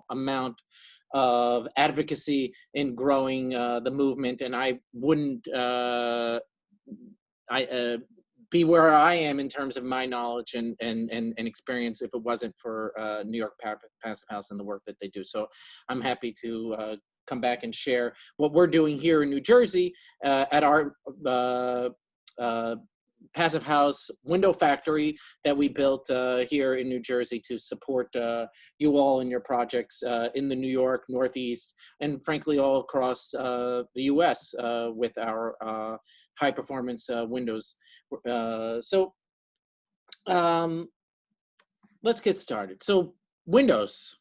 amount of advocacy in growing the movement, and I wouldn't be where I am in terms of my knowledge and experience if it wasn't for New York Passive House and the work that they do. So I'm happy to come back and share what we're doing here in New Jersey at our Passive House window factory that we built here in New Jersey to support you all in your projects in the New York, Northeast, and frankly all across the US with our high performance windows. Let's get started. So windows,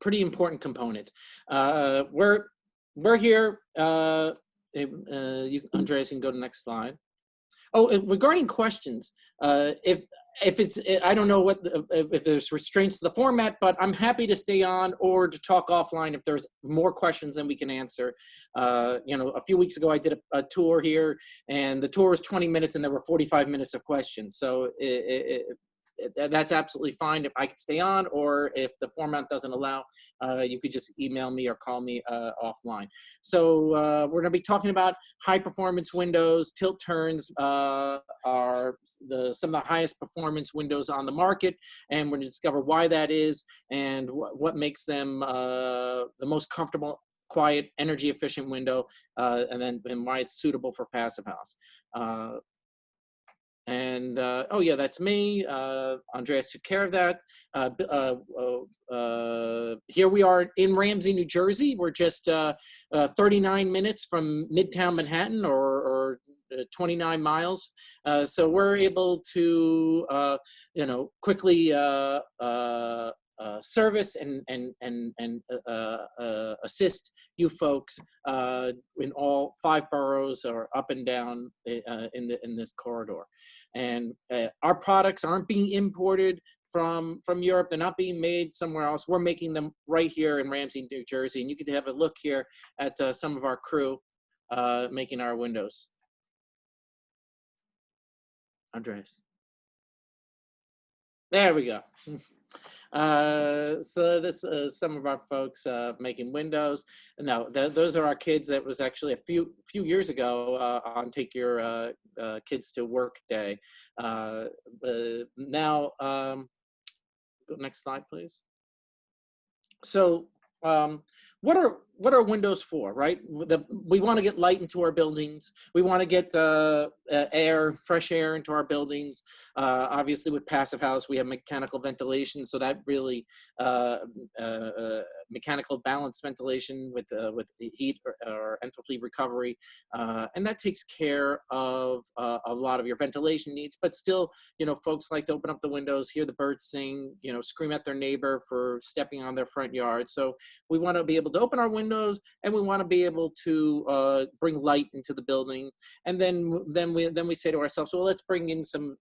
pretty important component. We're here, Andreas, you can go to the next slide. Oh, regarding questions, if it's, I don't know what if there's restraints to the format, but I'm happy to stay on or to talk offline if there's more questions than we can answer. You know, a few weeks ago I did a tour here, and the tour was 20 minutes, and there were 45 minutes of questions. So that's absolutely fine if I could stay on, or if the format doesn't allow, you could just email me or call me offline. So we're going to be talking about high performance windows. Tilt turns are some of the highest performance windows on the market, and we're going to discover why that is and what makes them the most comfortable, quiet, energy efficient window, and why it's suitable for Passive House. Oh yeah, that's me. Andreas took care of that. Here we are in Ramsey, New Jersey. We're just 39 minutes from Midtown Manhattan, or 29 miles. So we're able to, you know, quickly service and assist you folks in all 5 boroughs or up and down in this corridor. And our products aren't being imported from Europe. They're not being made somewhere else. We're making them right here in Ramsey, New Jersey. And you can have a look here at some of our crew making our windows. Andreas. There we go. So that's some of our folks making windows. No, those are our kids. That was actually a few years ago on Take Your Kids to Work Day. Now, go next slide, please. So what are windows for, right? We want to get light into our buildings. We want to get fresh air into our buildings. Obviously, with Passive House, we have mechanical ventilation, so that really mechanical balanced ventilation with heat or enthalpy recovery, and that takes care of a lot of your ventilation needs. But still, you know, folks like to open up the windows, hear the birds sing, you know, scream at their neighbor for stepping on their front yard. So we want to be able to open our windows, and we want to be able to bring light into the building. And then we say to ourselves, well, let's bring in some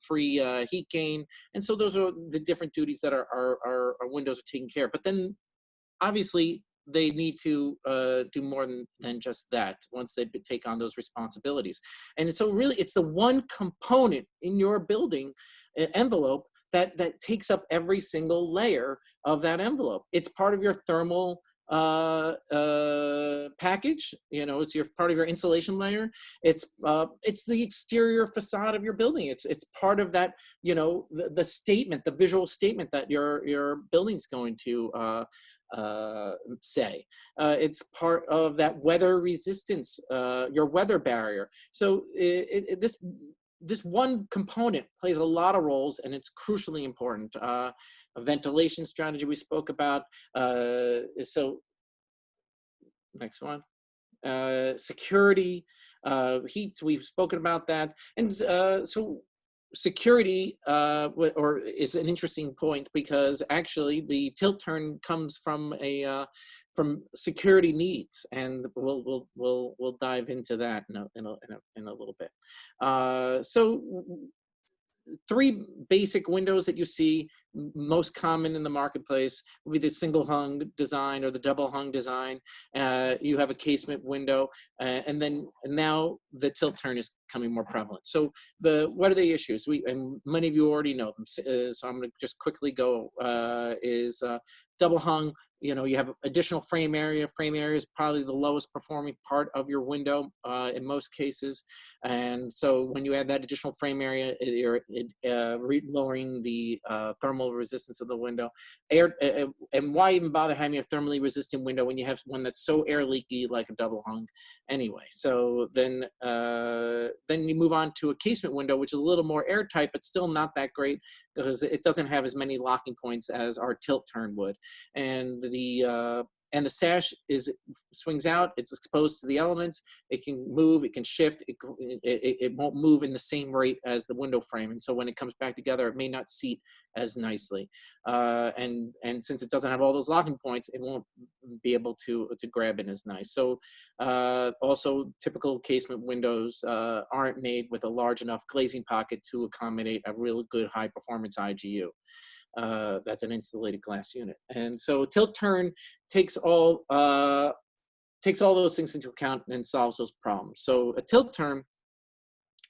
free heat gain. And so those are the different duties that our windows are taking care of. But then obviously they need to do more than just that once they take on those responsibilities. And so really it's the one component in your building envelope that takes up every single layer of that envelope. It's part of your thermal package. You know, it's part of your insulation layer. It's the exterior facade of your building. It's part of that, you know, the statement, the visual statement that your building's going to say. It's part of that weather resistance, your weather barrier. So this one component plays a lot of roles, and it's crucially important. A ventilation strategy we spoke about. So next one. Security, heat, we've spoken about that. And so security is an interesting point, because actually the tilt turn comes from from security needs, and we'll dive into that in a little bit. So 3 basic windows that you see most common in the marketplace would be the single hung design or the double hung design. You have a casement window, and now the tilt turn is becoming more prevalent. So what are the issues? And many of you already know them. So I'm going to just quickly go. Double hung, you have additional frame area. Frame area is probably the lowest performing part of your window in most cases. And so when you add that additional frame area, you're lowering the thermal resistance of the window. And why even bother having a thermally resistant window when you have one that's so air leaky like a double hung anyway? So then you move on to a casement window, which is a little more airtight, but still not that great because it doesn't have as many locking points as our tilt turn would. And the sash swings out, it's exposed to the elements, it can move, it can shift, it won't move in the same rate as the window frame. And so when it comes back together, it may not seat as nicely. And since it doesn't have all those locking points, it won't be able to grab in as nice. So also typical casement windows aren't made with a large enough glazing pocket to accommodate a real good high performance IGU. That's an insulated glass unit. And so tilt turn takes all those things into account and solves those problems. So a tilt turn,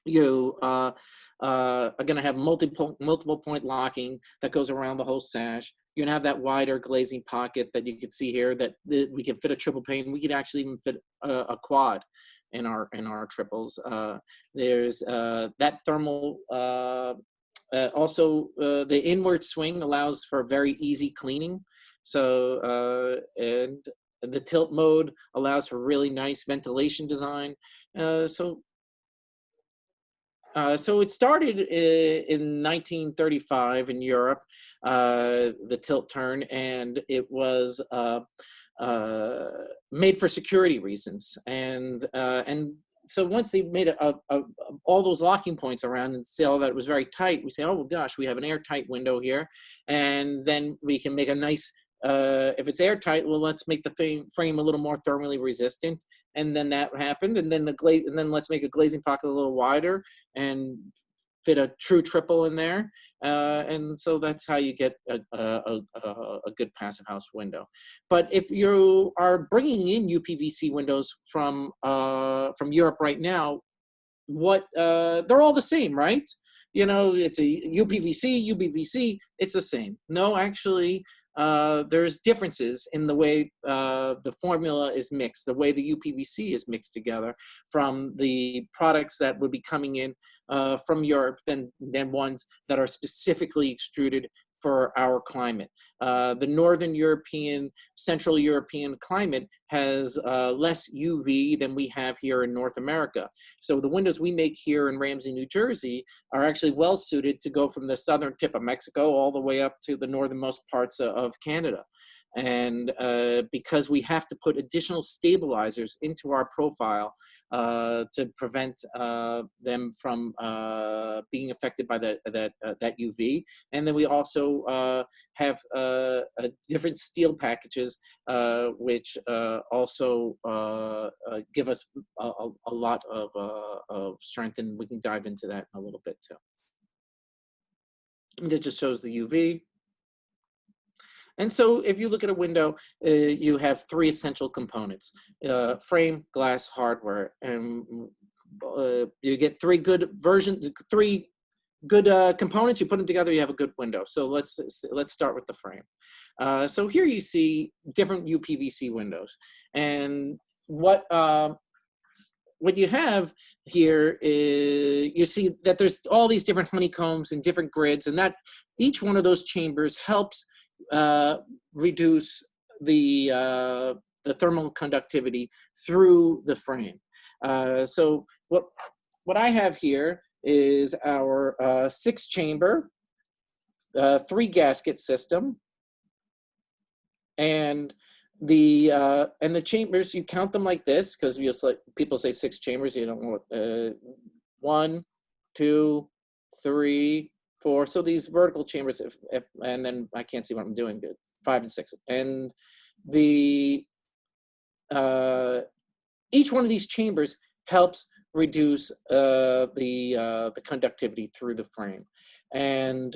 you are going to have multiple point locking that goes around the whole sash. You're going to have that wider glazing pocket that you can see here that we can fit a triple pane. We could actually even fit a quad in our triples. There's that thermal. Also, the inward swing allows for very easy cleaning. So, and the tilt mode allows for really nice ventilation design. So it started in 1935 in Europe, the tilt turn, and it was made for security reasons. And so once they made all those locking points around and saw that it was very tight, we say, oh gosh, we have an airtight window here, and then we can make a nice, if it's airtight, well, let's make the frame a little more thermally resistant. And then that happened, and then let's make a glazing pocket a little wider and fit a true triple in there. And so that's how you get a good passive house window. But if you are bringing in UPVC windows from Europe right now, they're all the same, right? It's a UPVC, it's the same. No, actually, there's differences in the way the formula is mixed, the way the UPVC is mixed together from the products that would be coming in from Europe than ones that are specifically extruded for our climate. The Northern European, Central European climate has less UV than we have here in North America. So the windows we make here in Ramsey, New Jersey are actually well suited to go from the southern tip of Mexico all the way up to the northernmost parts of Canada. And because we have to put additional stabilizers into our profile to prevent them from being affected by that UV. And then we also have different steel packages, which also give us a lot of strength, and we can dive into that in a little bit too. And this just shows the UV. And so if you look at a window, you have three essential components: frame, glass, hardware. And you get three good components, you put them together, you have a good window. So let's start with the frame. So here you see different UPVC windows. And what you have here is, you see that there's all these different honeycombs and different grids, and that each one of those chambers helps reduce the thermal conductivity through the frame. So what I have here is our 6-chamber, 3-gasket system, and the chambers, you count them like this because people say 6 chambers, you don't know what 1, 2, 3, 4. So these vertical chambers, and then I can't see what I'm doing, but 5 and 6. And each one of these chambers helps reduce the conductivity through the frame. And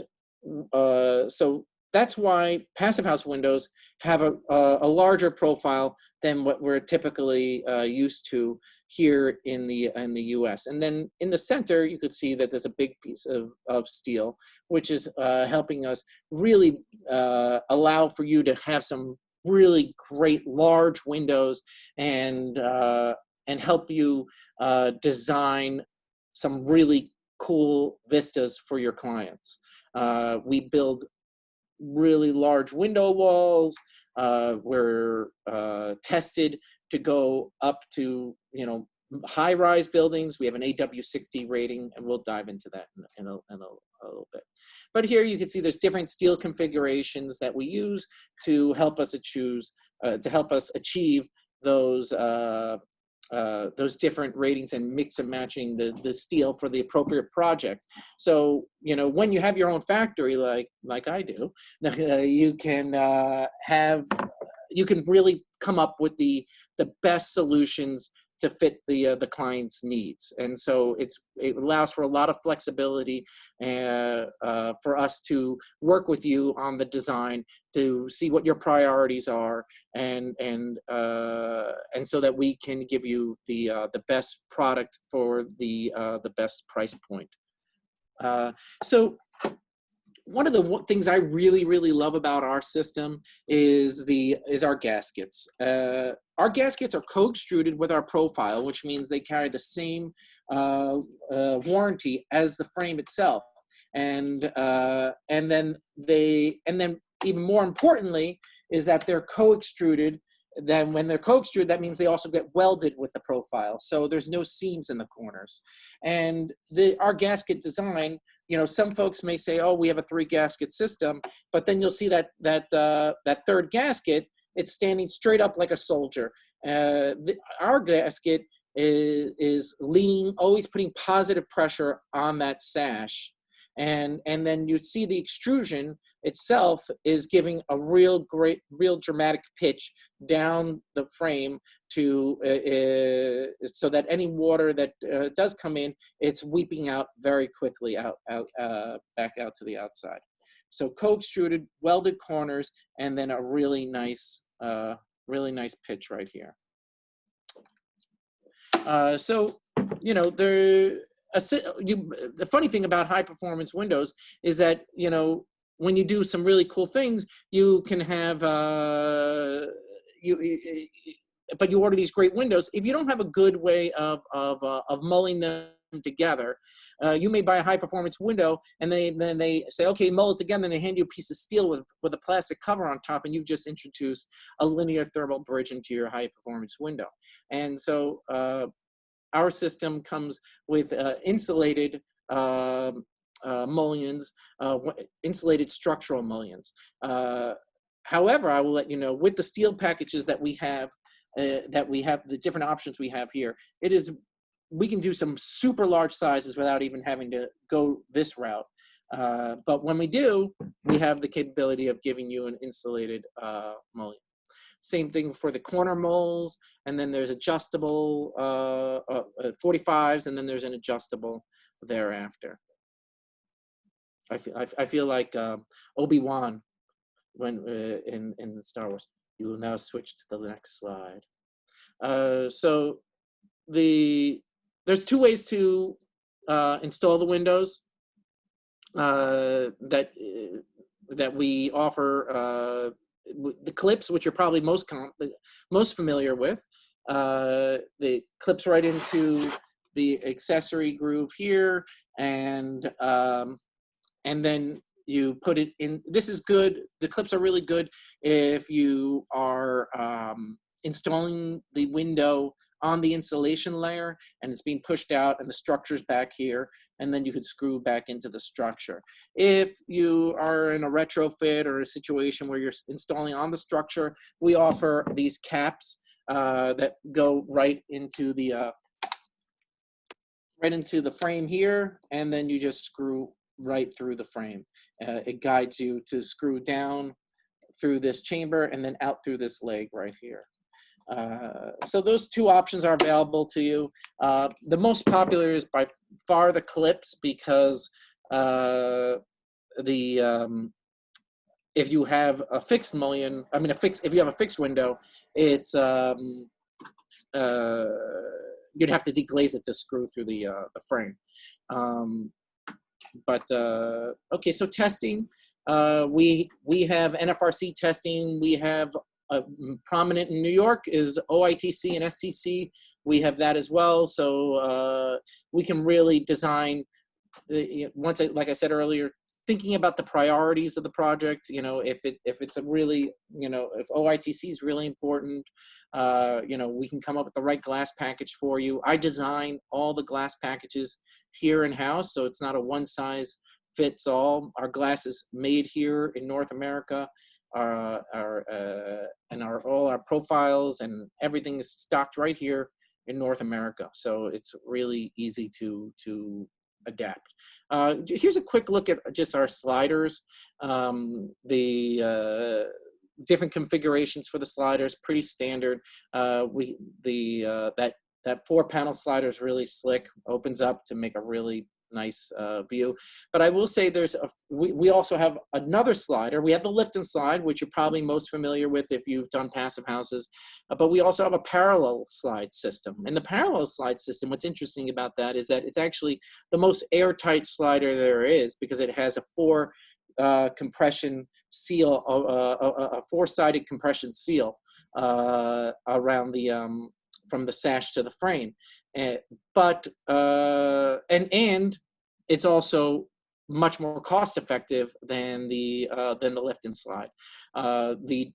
so that's why passive house windows have a larger profile than what we're typically used to here in the U.S. And then in the center, you could see that there's a big piece of steel, which is helping us really allow for you to have some really great large windows and help you design some really cool vistas for your clients. We build really large window walls. We're tested to go up to, high-rise buildings. We have an AW60 rating, and we'll dive into that in a little bit. But here you can see there's different steel configurations that we use to help us achieve those different ratings and mix and matching the steel for the appropriate project. So, when you have your own factory like I do, you can really come up with the best solutions to fit the client's needs. And so it allows for a lot of flexibility for us to work with you on the design to see what your priorities are, and so that we can give you the best product for the best price point. So one of the things I really, really love about our system is our gaskets. Our gaskets are co-extruded with our profile, which means they carry the same warranty as the frame itself. And then even more importantly is that they're co-extruded. Then when they're co-extruded, that means they also get welded with the profile. So there's no seams in the corners. And our gasket design, some folks may say, oh, we have a 3-gasket system, but then you'll see that third gasket, it's standing straight up like a soldier. Our gasket is leaning, always putting positive pressure on that sash. And then you see the extrusion itself is giving a real dramatic pitch down the frame to so that any water that does come in, it's weeping out very quickly back out to the outside. So co-extruded, welded corners, and then a really nice pitch right here. The funny thing about high performance windows is that, when you do some really cool things, you can have, but you order these great windows. If you don't have a good way of mulling them together, you may buy a high performance window and then they say, okay, mull it together, and they hand you a piece of steel with a plastic cover on top, and you've just introduced a linear thermal bridge into your high performance window. And so our system comes with insulated mullions, insulated structural mullions. However, I will let you know, with the steel packages that we have, the different options we have here, we can do some super large sizes without even having to go this route. But when we do, we have the capability of giving you an insulated mullion. Same thing for the corner moles, and then there's adjustable 45s, and then there's an adjustable thereafter. I feel like Obi-Wan when in Star Wars. You will now switch to the next slide. So there's 2 ways to install the windows that we offer. The clips, which you're probably most familiar with, the clips right into the accessory groove here, and then you put it in. This is good. The clips are really good if you are installing the window on the insulation layer and it's being pushed out and the structure's back here, and then you could screw back into the structure. If you are in a retrofit or a situation where you're installing on the structure, we offer these caps that go right into the frame here, and then you just screw right through the frame. It guides you to screw down through this chamber and then out through this leg right here. So those 2 options are available to you. The most popular is by far the clips, because if you have a fixed mullion, if you have a fixed window, it's you'd have to deglaze it to screw through the frame. Okay, so testing, we have NFRC testing. We have prominent in New York is OITC and STC. We have that as well. So we can really design, like I said earlier, thinking about the priorities of the project. If it's a really, if OITC is really important, we can come up with the right glass package for you. I design all the glass packages here in-house, so it's not a one-size-fits-all. Our glass is made here in North America, all our profiles and everything is stocked right here in North America. So it's really easy to adapt. Here's a quick look at just our sliders. The different configurations for the sliders, pretty standard. That 4-panel slider is really slick, opens up to make a really nice view. But I will say we also have another slider. We have the lift and slide, which you're probably most familiar with if you've done passive houses, but we also have a parallel slide system. And the parallel slide system, what's interesting about that is that it's actually the most airtight slider there is, because it has a compression seal, a 4-sided compression seal around the from the sash to the frame, and it's also much more cost effective than the lift and slide. The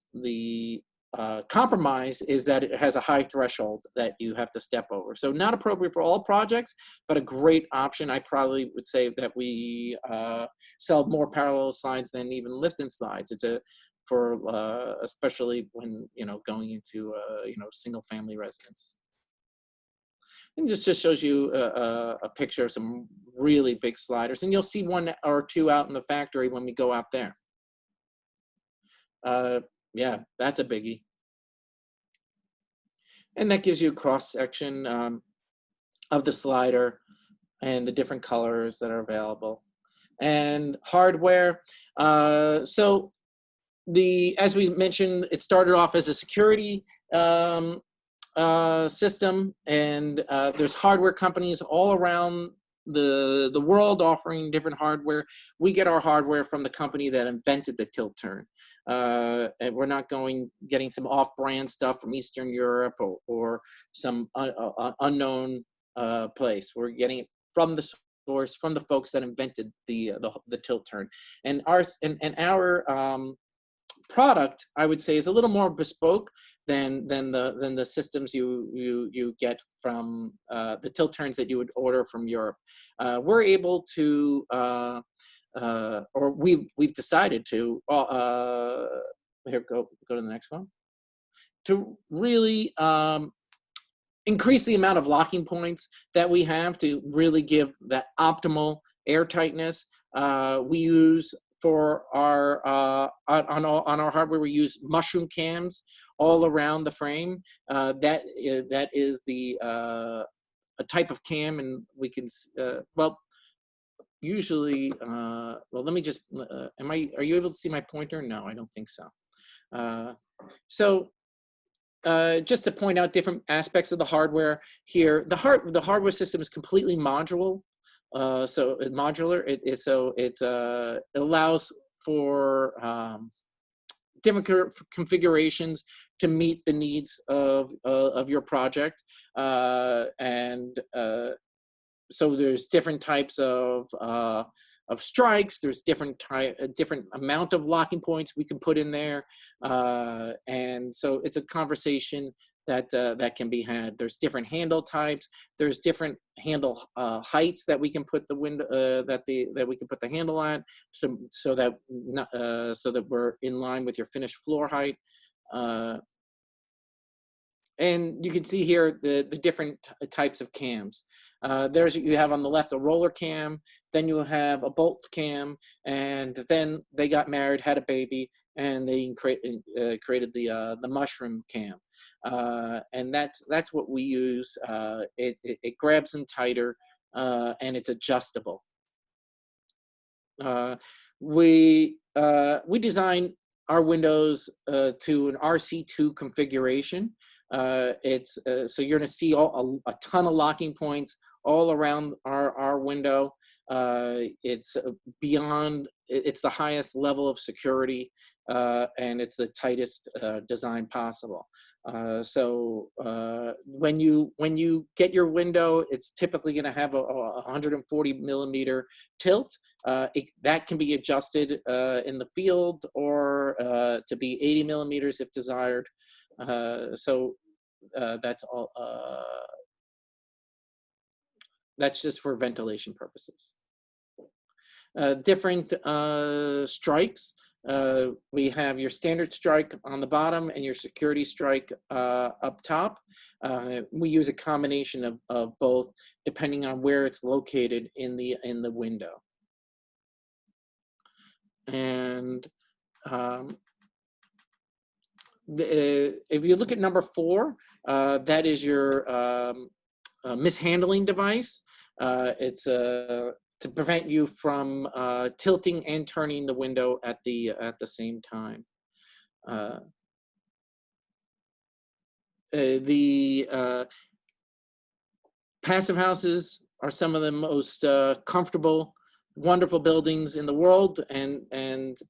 compromise is that it has a high threshold that you have to step over. So not appropriate for all projects, but a great option. I probably would say that we sell more parallel slides than even lift and slides. It's especially when going into single family residence. And this just shows you a picture of some really big sliders, and you'll see one or two out in the factory when we go out there. Yeah, that's a biggie. And that gives you a cross section of the slider and the different colors that are available. And hardware. So as we mentioned, it started off as a security system, and there's hardware companies all around the world offering different hardware. We get our hardware from the company that invented the tilt turn, and we're not getting some off-brand stuff from Eastern Europe or some unknown place. We're getting it from the source, from the folks that invented the tilt turn. And our product, I would say, is a little more bespoke than the systems you get from the tilt turns that you would order from Europe. We're able to, or we've decided to. Here, go to the next one. To really increase the amount of locking points that we have to really give that optimal air tightness. We use for our on our hardware, we use mushroom cams all around the frame. That is a type of cam, and we can usually let me just are you able to see my pointer? No, I don't think so. Just to point out different aspects of the hardware here, the hardware system is completely modular. It allows for different configurations to meet the needs of your project, so there's different types of strikes. There's different amount of locking points we can put in there, and so it's a conversation that can be had. There's different handle types. There's different handle heights that we can put the window that we can put the handle at, so that we're in line with your finished floor height. And you can see here the different types of cams. You have on the left a roller cam, then you have a bolt cam, and then they got married, had a baby, and they created the mushroom cam. And that's what we use. It grabs them tighter, and it's adjustable. We design our windows to an RC2 configuration. So you're going to see a ton of locking points all around our window. It's it's the highest level of security, and it's the tightest design possible. When you get your window, it's typically going to have a 140 millimeter tilt. That can be adjusted in the field or to be 80 millimeters if desired. That's all. That's just for ventilation purposes. Different strikes. We have your standard strike on the bottom and your security strike up top. We use a combination of both depending on where it's located in the window. And if you look at number 4, that is your mishandling device. It's to prevent you from tilting and turning the window at the same time. The passive houses are some of the most comfortable, wonderful buildings in the world,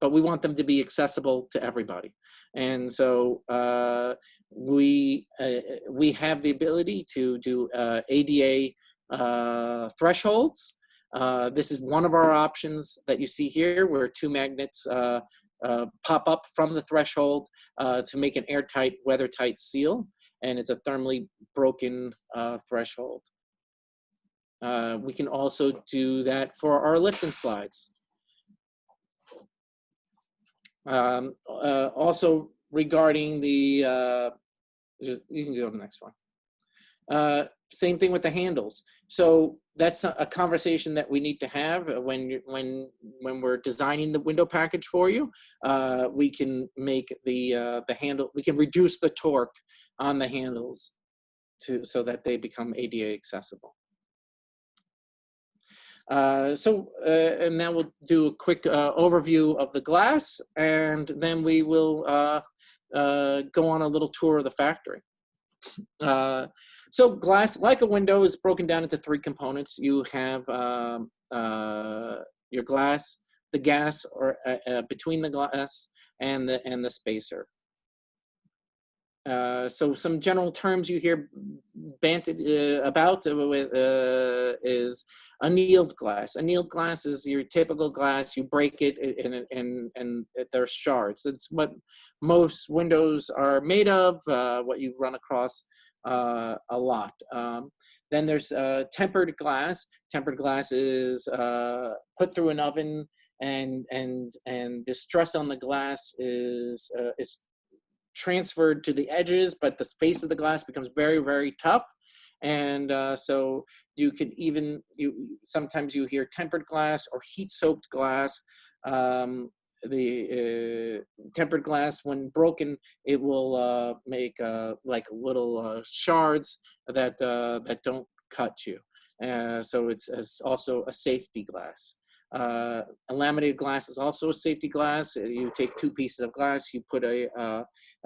but we want them to be accessible to everybody. And so we have the ability to do ADA thresholds. This is one of our options that you see here, where 2 magnets pop up from the threshold to make an airtight, weather-tight seal, and it's a thermally broken threshold. We can also do that for our lift and slides. Also regarding the, you can go to the next one. Same thing with the handles. So that's a conversation that we need to have when we're designing the window package for you. We can make the handle, we can reduce the torque on the handles so that they become ADA accessible. And now we'll do a quick overview of the glass, and then we will go on a little tour of the factory. So glass, like a window, is broken down into 3 components. You have your glass, the gas, or between the glass and the spacer. So some general terms you hear banted about is annealed glass. Annealed glass is your typical glass. You break it and there's shards. It's what most windows are made of, what you run across a lot. Then there's tempered glass. Tempered glass is put through an oven, and the stress on the glass is transferred to the edges, but the face of the glass becomes very, very tough. And so you can sometimes you hear tempered glass or heat soaked glass. The tempered glass, when broken, it will make like little shards that don't cut you. So it's also a safety glass. A laminated glass is also a safety glass. You take 2 pieces of glass, you put a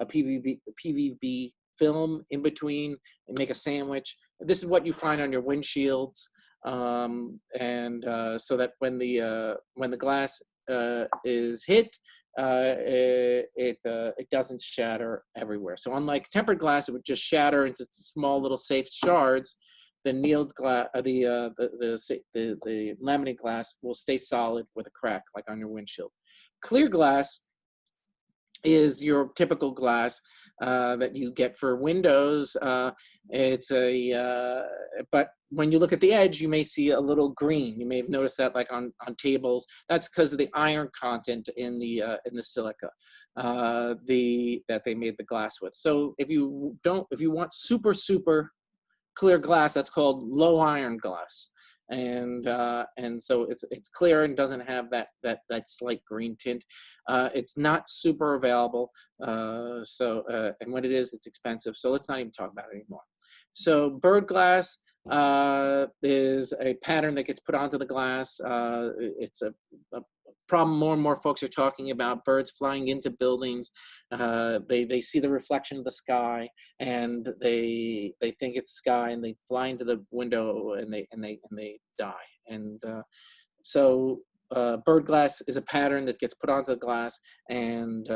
PVB film in between and make a sandwich. This is what you find on your windshields, so that when the glass is hit, it doesn't shatter everywhere. So unlike tempered glass, it would just shatter into small little safe shards. The annealed glass, the laminate glass will stay solid with a crack, like on your windshield. Clear glass is your typical glass that you get for windows. But when you look at the edge, you may see a little green. You may have noticed that, like on tables. That's because of the iron content in the silica that they made the glass with. So if you want super clear glass, that's called low iron glass, and so it's clear and doesn't have that slight green tint. It's not super available, and when it is, it's expensive. So let's not even talk about it anymore. So bird glass is a pattern that gets put onto the glass. It's a problem more and more folks are talking about birds flying into buildings. They see the reflection of the sky, and they think it's sky, and they fly into the window, and they die. And so bird glass is a pattern that gets put onto the glass, and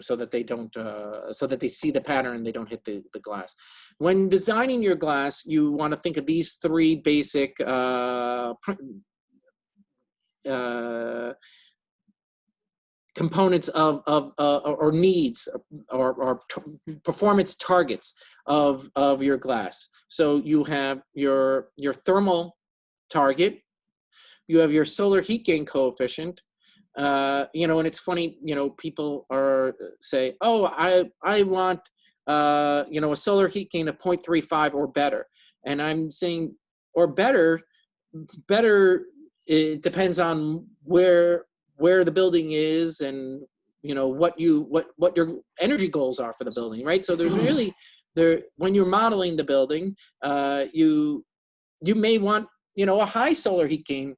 so that they don't, so that they see the pattern and they don't hit the glass. When designing your glass, you want to think of these three basic components or needs or performance targets of your glass. So you have your thermal target, you have your solar heat gain coefficient. You know, and it's funny, you know, people say, oh, I want, you know, a solar heat gain of 0.35 or better. And I'm saying, or better, it depends on where the building is, and, you know, what your energy goals are for the building, right? So there's really, when you're modeling the building, you may want, you know, a high solar heat gain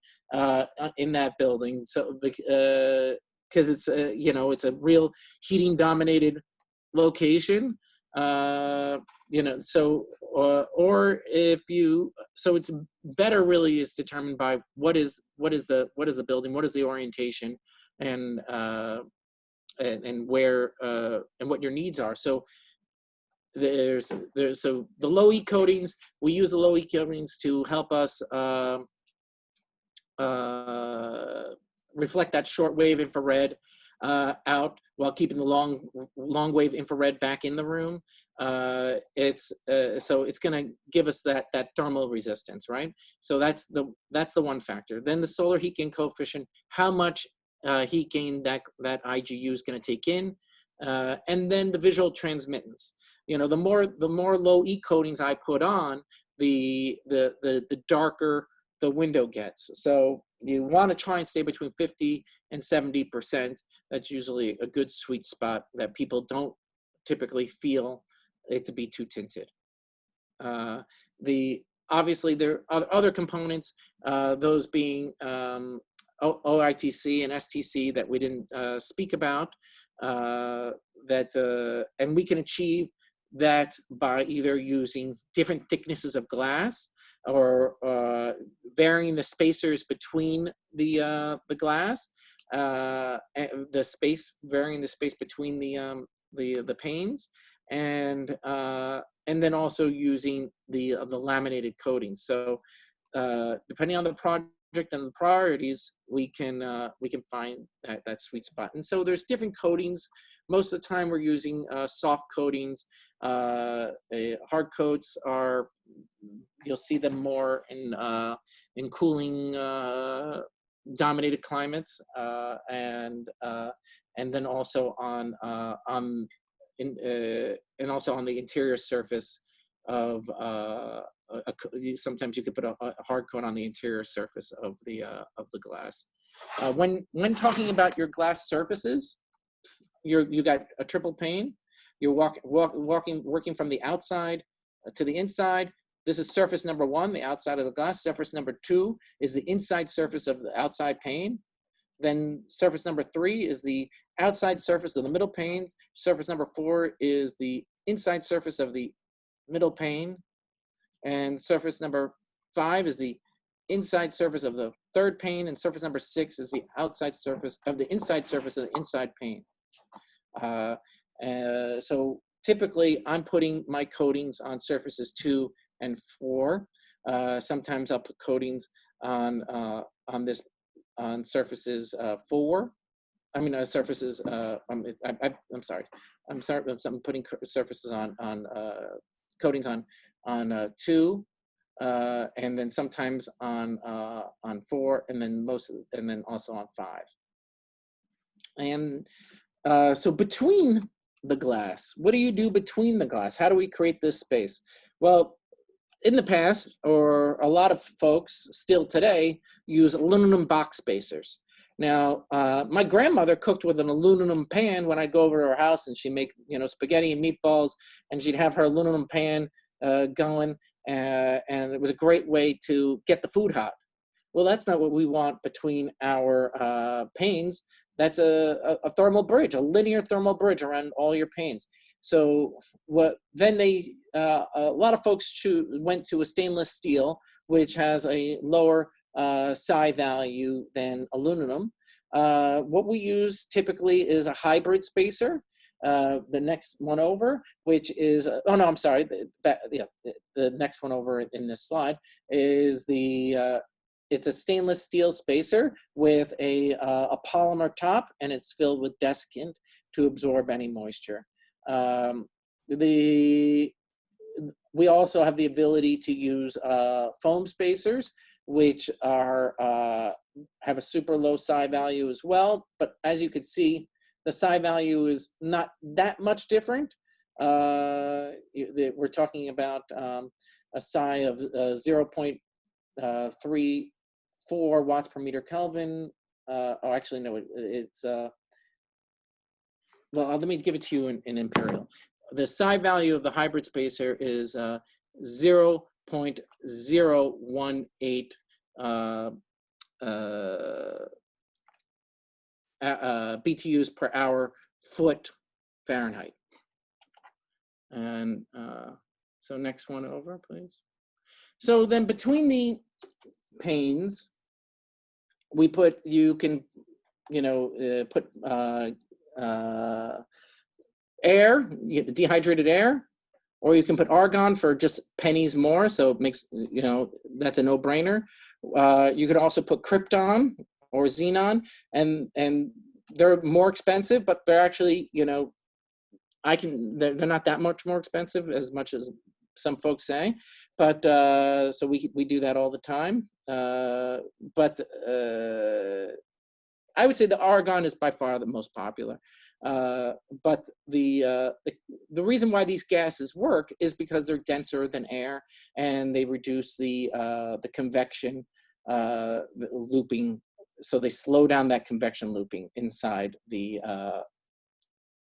in that building, so because it's you know, it's a real heating dominated location, you know, so or if you, so it's better really is determined by what is the building, what is the orientation, and where and what your needs are. So there's so the low E coatings, we use the low E coatings to help us reflect that short wave infrared out while keeping the long wave infrared back in the room. So it's going to give us that thermal resistance, right? So that's the one factor. Then the solar heat gain coefficient, how much heat gain that IGU is going to take in, and then the visual transmittance. You know, the more low E coatings I put on, the darker the window gets. So you want to try and stay between 50 and 70%. That's usually a good sweet spot that people don't typically feel it to be too tinted. Obviously there are other components, those being OITC and STC that we didn't speak about, and we can achieve that by either using different thicknesses of glass, or varying the spacers between the glass, and varying the space between the panes, and then also using the laminated coatings. So depending on the project and the priorities, we can find that sweet spot. And so there's different coatings. Most of the time we're using soft coatings. Hard coats are, you'll see them more in cooling dominated climates, and then also on also on the interior surface of sometimes you could put a hard coat on the interior surface of the glass. When talking about your glass surfaces, you got a triple pane. You're working from the outside to the inside. This is surface number one, the outside of the glass. Surface number two is the inside surface of the outside pane. Then surface number three is the outside surface of the middle pane. Surface number four is the inside surface of the middle pane. And surface number five is the inside surface of the third pane. And surface number six is the outside surface of the inside surface of the inside pane. So typically I'm putting my coatings on surfaces 2 and 4. Sometimes I'll put coatings on surfaces 4. I mean surfaces. I'm sorry. I'm putting surfaces on coatings on 2, and then sometimes on 4, and then also on 5. And so between the glass, what do you do between the glass? How do we create this space? Well, in the past, or a lot of folks still today, use aluminum box spacers. Now, my grandmother cooked with an aluminum pan when I'd go over to her house, and she'd make, you know, spaghetti and meatballs, and she'd have her aluminum pan going, and it was a great way to get the food hot. Well, that's not what we want between our panes. That's a thermal bridge, a linear thermal bridge around all your panes. So what then they a lot of folks went to a stainless steel, which has a lower psi value than aluminum. What we use typically is a hybrid spacer. The next one over, which is oh no, I'm sorry. The next one over in this slide is the it's a stainless steel spacer with a polymer top, and it's filled with desiccant to absorb any moisture. We also have the ability to use foam spacers, which are have a super low psi value as well. But as you can see, the psi value is not that much different. We're talking about a psi of 0.34 watts per meter Kelvin. Oh, actually, no, it's well, let me give it to you in imperial. The psi value of the hybrid spacer is 0.018 BTUs per hour foot Fahrenheit. And so next one over, please. So then between the panes, we put, you can, put air, dehydrated air, or you can put argon for just pennies more. So it makes, that's a no-brainer. You could also put krypton or xenon, and they're more expensive, but they're actually, they're not that much more expensive as much as some folks say, but so we do that all the time. But I would say the argon is by far the most popular. But the reason why these gases work is because they're denser than air, and they reduce the convection looping. So they slow down that convection looping inside the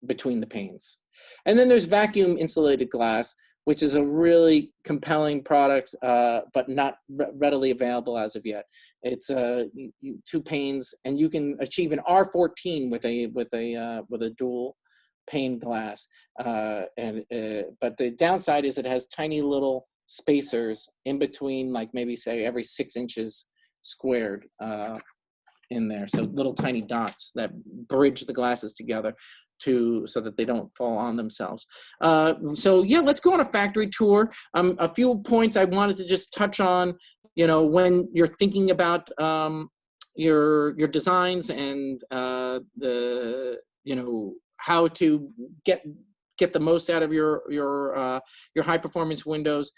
between the panes. And then there's vacuum insulated glass, which is a really compelling product, but not readily available as of yet. It's 2 panes, and you can achieve an R14 with a dual pane glass. But the downside is it has tiny little spacers in between, like maybe say every 6 inches squared in there. So little tiny dots that bridge the glasses together so that they don't fall on themselves. So yeah, let's go on a factory tour. A few points I wanted to just touch on, when you're thinking about your designs and how to get the most out of your high performance windows.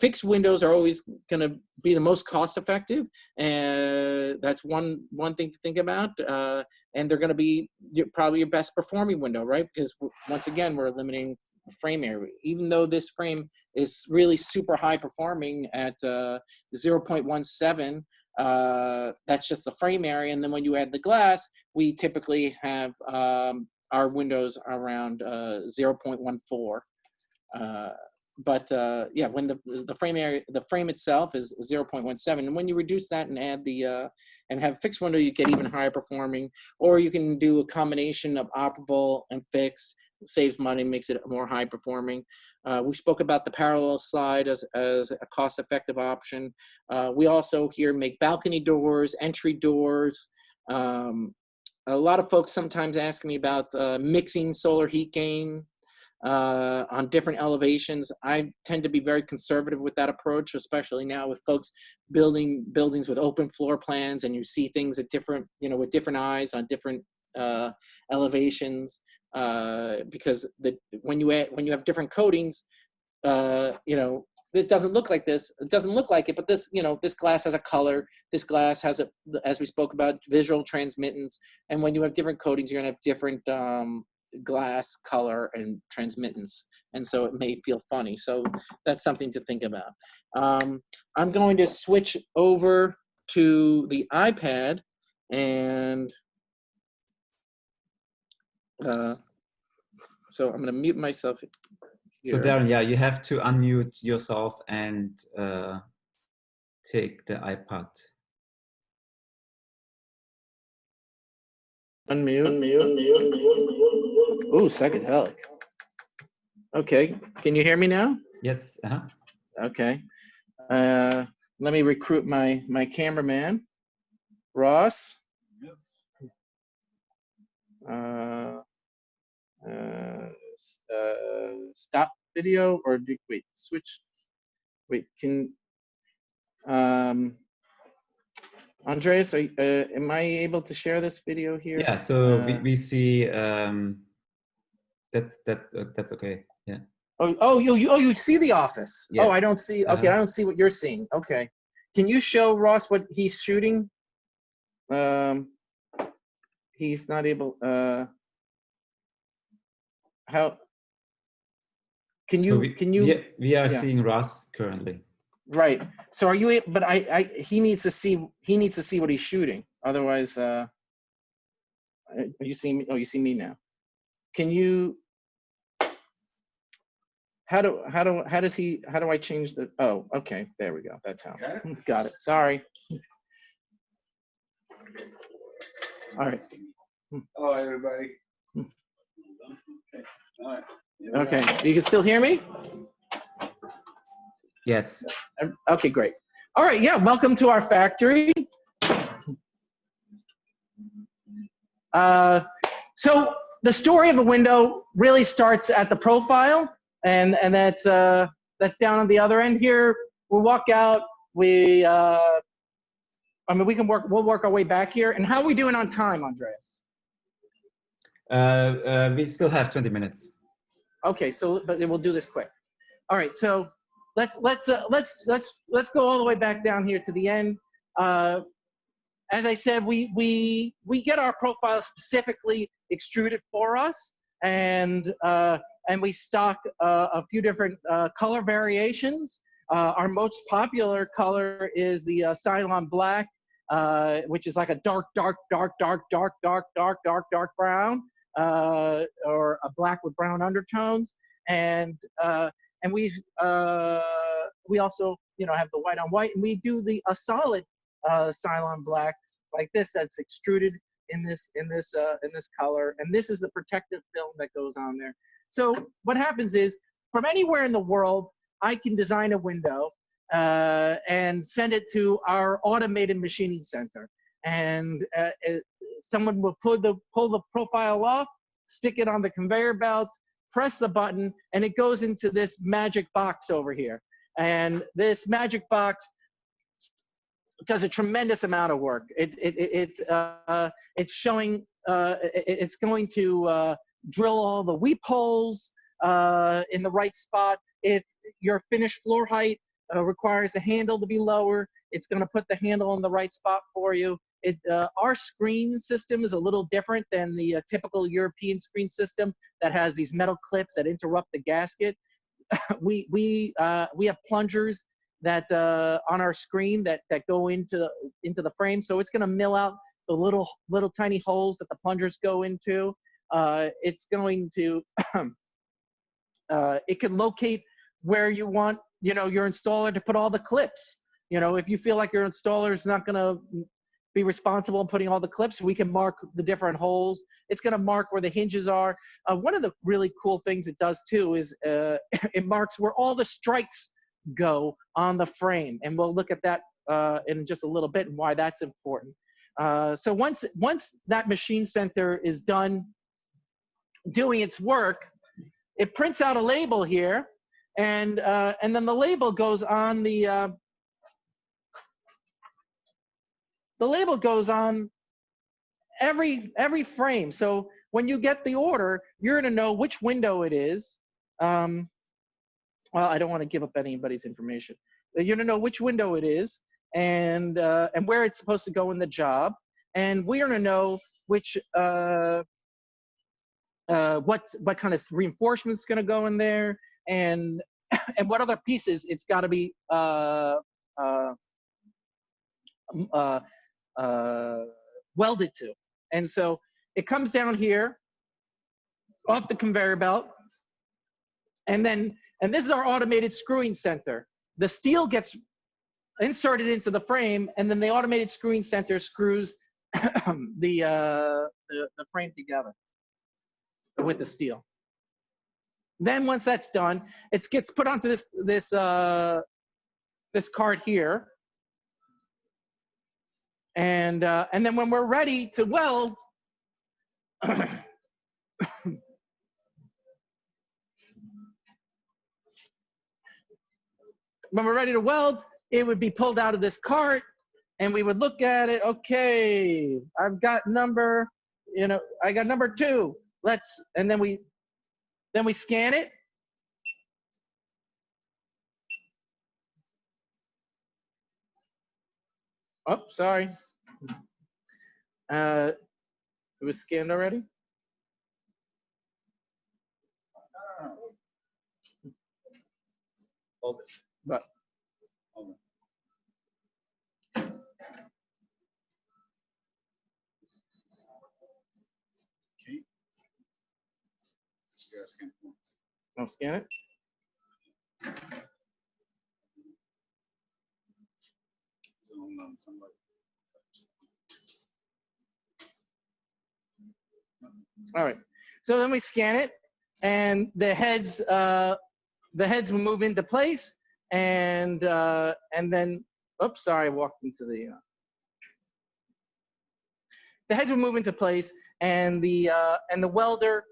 Fixed windows are always going to be the most cost effective, and that's one thing to think about. And they're going to be probably your best performing window, right? Because once again, we're eliminating frame area. Even though this frame is really super high performing at 0.17, that's just the frame area. And then when you add the glass, we typically have our windows around 0.14. But yeah, when the frame itself is 0.17, and when you reduce that and add and have fixed window, you get even higher performing. Or you can do a combination of operable and fixed. It saves money, makes it more high performing. We spoke about the parallel slide as a cost-effective option. We also here make balcony doors, entry doors. A lot of folks sometimes ask me about mixing solar heat gain on different elevations. I tend to be very conservative with that approach, especially now with folks building buildings with open floor plans, and you see things at different, with different eyes on different elevations. Because when you have different coatings, it doesn't look like this. It doesn't look like it, but this, this glass has a color. This glass has as we spoke about, visual transmittance. And when you have different coatings, you're gonna have different glass color and transmittance, and so it may feel funny. So that's something to think about. I'm going to switch over to the iPad, and so I'm going to mute myself here. So Darren, yeah, you have to unmute yourself and take the iPad Unmute. Ooh, psychedelic. Okay, can you hear me now? Yes. Okay. Let me recruit my cameraman, Ross. Yes. Stop video or wait, switch. Wait, can Andreas, am I able to share this video here? Yeah. So we see that's okay. Yeah. Oh, you see the office. Yes. Oh, I don't see. Okay, I don't see what you're seeing. Okay, can you show Ross what he's shooting? He's not able. How? Can So you? we are Yeah. seeing Ross currently. Right. So are you? But he needs to see. He needs to see what he's shooting. Otherwise, are you seeing me? Oh, you see me now. Can you? How do I change the? Oh, okay. There we go. That's how. Got it. Sorry. All right. Hello, everybody. Okay. All right. Okay. You can still hear me? Yes. Okay, great. All right. Yeah. Welcome to our factory. So the story of a window really starts at the profile, and that's down on the other end here. We'll walk out. We'll work our way back here. And how are we doing on time, Andreas? We still have 20 minutes. Okay, so but we'll do this quick. All right, so let's go all the way back down here to the end. As I said, we get our profile specifically extruded for us, and we stock a few different color variations. Our most popular color is the Cylon Black, which is like a dark brown, or a black with brown undertones, and we also have the white on white, and we do a solid Cylon Black like this that's extruded in this color, and this is the protective film that goes on there. So what happens is, from anywhere in the world, I can design a window and send it to our automated machining center, and someone will pull the profile off, stick it on the conveyor belt, press the button, and it goes into this magic box over here. And this magic box does a tremendous amount of work. It's showing. It's going to drill all the weep holes in the right spot. If your finished floor height requires the handle to be lower, it's going to put the handle in the right spot for you. Our screen system is a little different than the typical European screen system that has these metal clips that interrupt the gasket. We have plungers that on our screen that go into the frame, so it's going to mill out the little tiny holes that the plungers go into. It's going to it can locate where you want your installer to put all the clips. If you feel like your installer is not going to be responsible in putting all the clips, we can mark the different holes. It's going to mark where the hinges are. One of the really cool things it does too is it marks where all the strikes go on the frame, and we'll look at that in just a little bit and why that's important. So once that machine center is done doing its work, it prints out a label here, and then the label goes on the label goes on every frame. So when you get the order, you're going to know which window it is. Well, I don't want to give up anybody's information. You're going to know which window it is, and where it's supposed to go in the job, and we're going to know which what kind of reinforcement's going to go in there, and what other pieces it's got to be welded to. And so it comes down here off the conveyor belt, and this is our automated screwing center. The steel gets inserted into the frame, and then the automated screwing center screws the frame together with the steel. Then once that's done, it gets put onto this cart here, and then when we're ready to weld, when we're ready to weld, it would be pulled out of this cart, and we would look at it. Okay, I've got number, I got number 2. And then we scan it. Oh, sorry. It was scanned already. Hold it. But Hold it. Okay. You guys can. I'll scan it. Zoom on somebody. All right. So then we scan it, and the heads will move into place, and then, oops, sorry, I walked into the heads will move into place, and the welder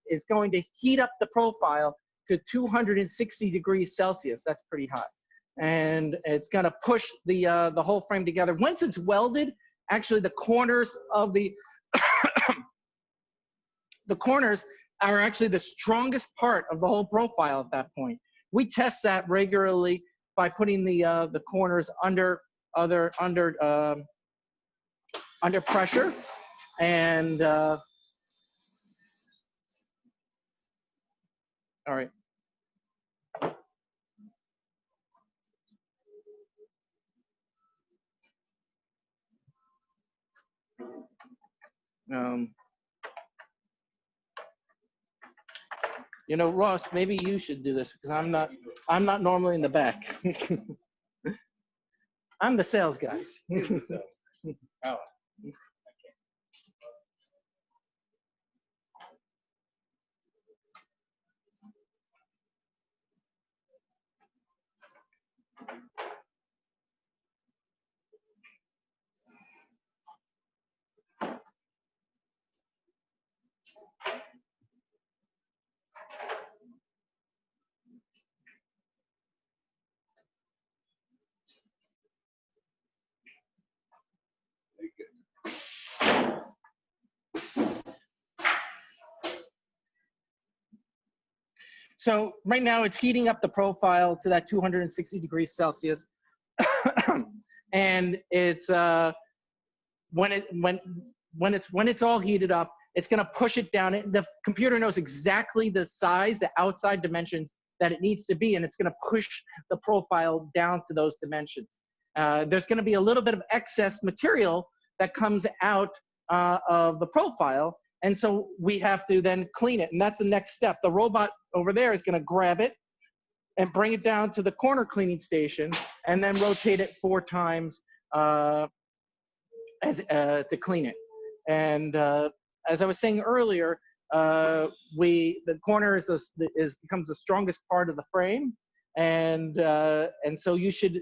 is going to heat up the profile to 260 degrees Celsius. That's pretty hot, and it's going to push the whole frame together. Once it's welded, actually the corners of the corners are actually the strongest part of the whole profile at that point. We test that regularly by putting the corners under pressure, and all right. Ross, maybe you should do this because I'm not normally in the back. I'm the sales guy. Oh. So right now it's heating up the profile to that 260 degrees Celsius. And it's when it's all heated up, it's going to push it down. The computer knows exactly the size, the outside dimensions that it needs to be, and it's going to push the profile down to those dimensions. There's going to be a little bit of excess material that comes out of the profile, and so we have to then clean it, and that's the next step. The robot over there is going to grab it and bring it down to the corner cleaning station, and then rotate it 4 times to clean it. And as I was saying earlier, the corner becomes the strongest part of the frame, and so you should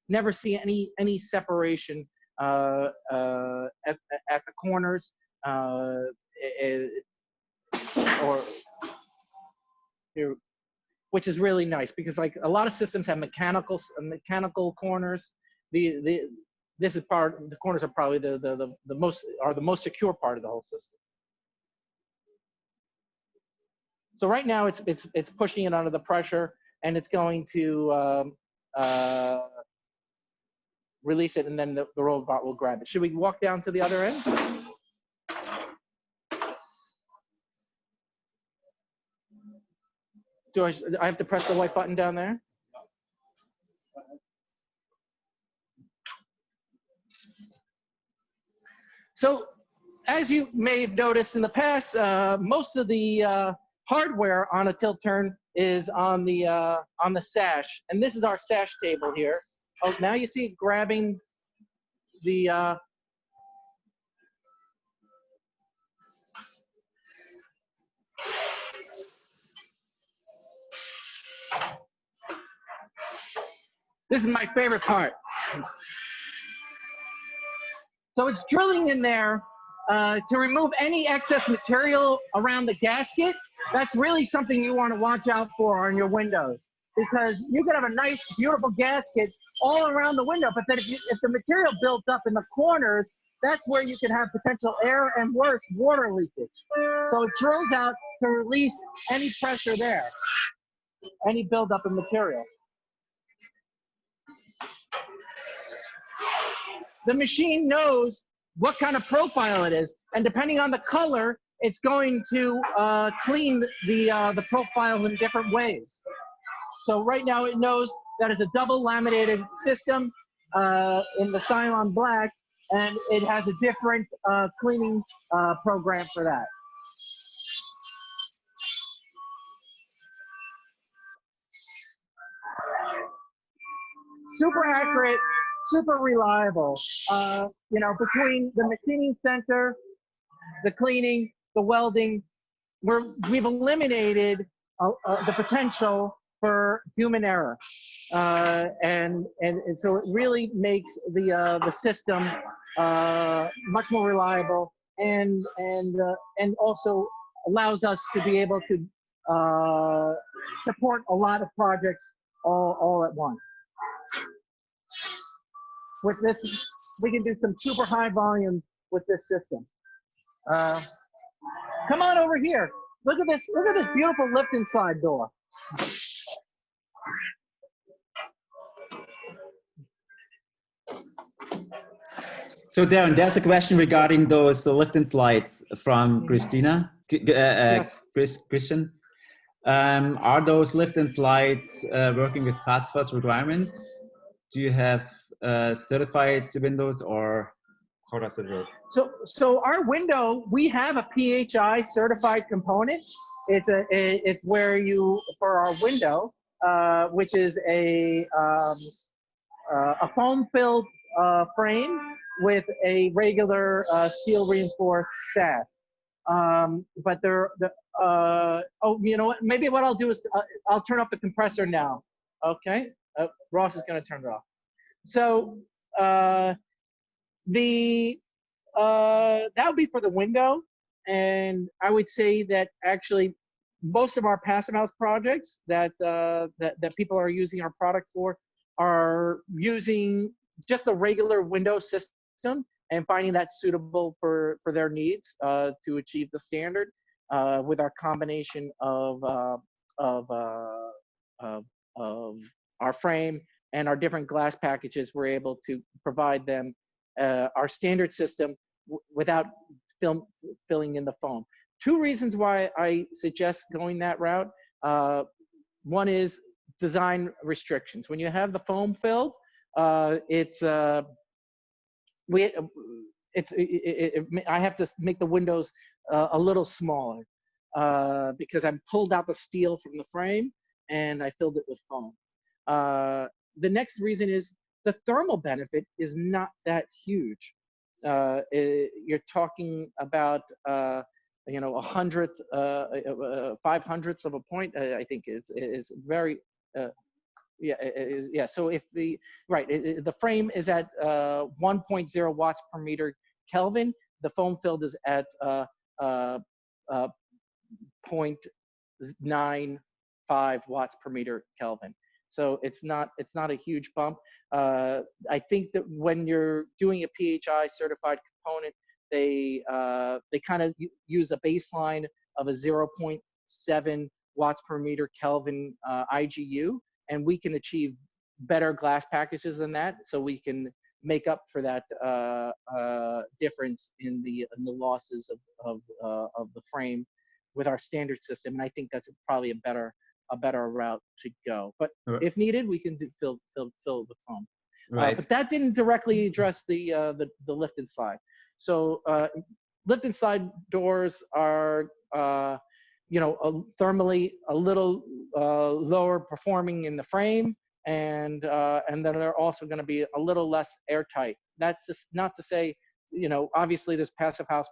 never see any separation at the corners, or here, which is really nice because like a lot of systems have mechanical corners. The corners are probably the most secure part of the whole system. So right now it's pushing it under the pressure, and it's going to release it, and then the robot will grab it. Should we walk down to the other end? Do I have to press the white button down there? So, as you may have noticed in the past, most of the hardware on a tilt turn is on the sash, and this is our sash table here. Oh, now you see it grabbing the this is my favorite part. So it's drilling in there to remove any excess material around the gasket. That's really something you want to watch out for on your windows, because you could have a nice, beautiful gasket all around the window, but then if the material builds up in the corners, that's where you can have potential air and worse, water leakage. So it drills out to release any pressure there, any buildup in material. The machine knows what kind of profile it is, and depending on the color, it's going to clean the profile in different ways. So right now it knows that it's a double laminated system in the Cylon Black, and it has a different cleaning program for that. Super accurate, super reliable. You know, between the machining center, the cleaning, the welding, we've eliminated the potential for human error, and so it really makes the system much more reliable, and also allows us to be able to support a lot of projects all at once. With this, we can do some super high volume with this system. Come on over here. Look at this. Look at this beautiful lift and slide door. So Darren, there's a question regarding those lift and slides from Christina. Yes. Christian. Are those lift and slides working with pass-first requirements? Do you have certified windows, or how does it work? So our window, we have a PHI certified component. It's where you, for our window, which is a foam filled frame with a regular steel reinforced shaft. But oh, you know what? Maybe what I'll do is I'll turn off the compressor now. Okay, Ross is going to turn it off. So that would be for the window, and I would say that actually most of our passive house projects that people are using our product for are using just the regular window system and finding that suitable for their needs to achieve the standard with our combination of our frame and our different glass packages. We're able to provide them our standard system without filling in the foam. Two reasons why I suggest going that route. One is design restrictions. When you have the foam filled, I have to make the windows a little smaller because I pulled out the steel from the frame and I filled it with foam. The next reason is the thermal benefit is not that huge. You're talking about you know, 5/100ths of a point. I think it's very yeah. So if the the frame is at 1.0 watts per meter Kelvin, the foam filled is at 0.95 watts per meter Kelvin. So it's not a huge bump. I think that when you're doing a PHI certified component, they kind of use a baseline of a 0.7 watts per meter Kelvin IGU, and we can achieve better glass packages than that. So we can make up for that difference in the losses of the frame with our standard system. And I think that's probably a better route to go. But if needed, we can fill the foam. Right. But that didn't directly address the lift and slide. So lift and slide doors are you know, thermally a little lower performing in the frame, and then they're also going to be a little less airtight. That's just not to say, you know, obviously there's passive house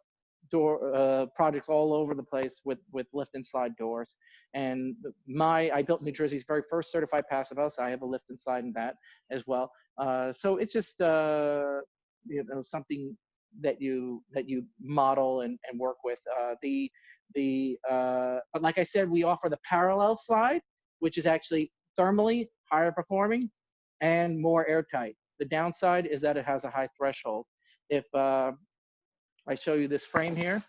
door projects all over the place with lift and slide doors. And I built New Jersey's very first certified passive house. I have a lift and slide in that as well. So it's just you know, something that you model and work with. But like I said, we offer the parallel slide, which is actually thermally higher performing and more airtight. The downside is that it has a high threshold. If I show you this frame here,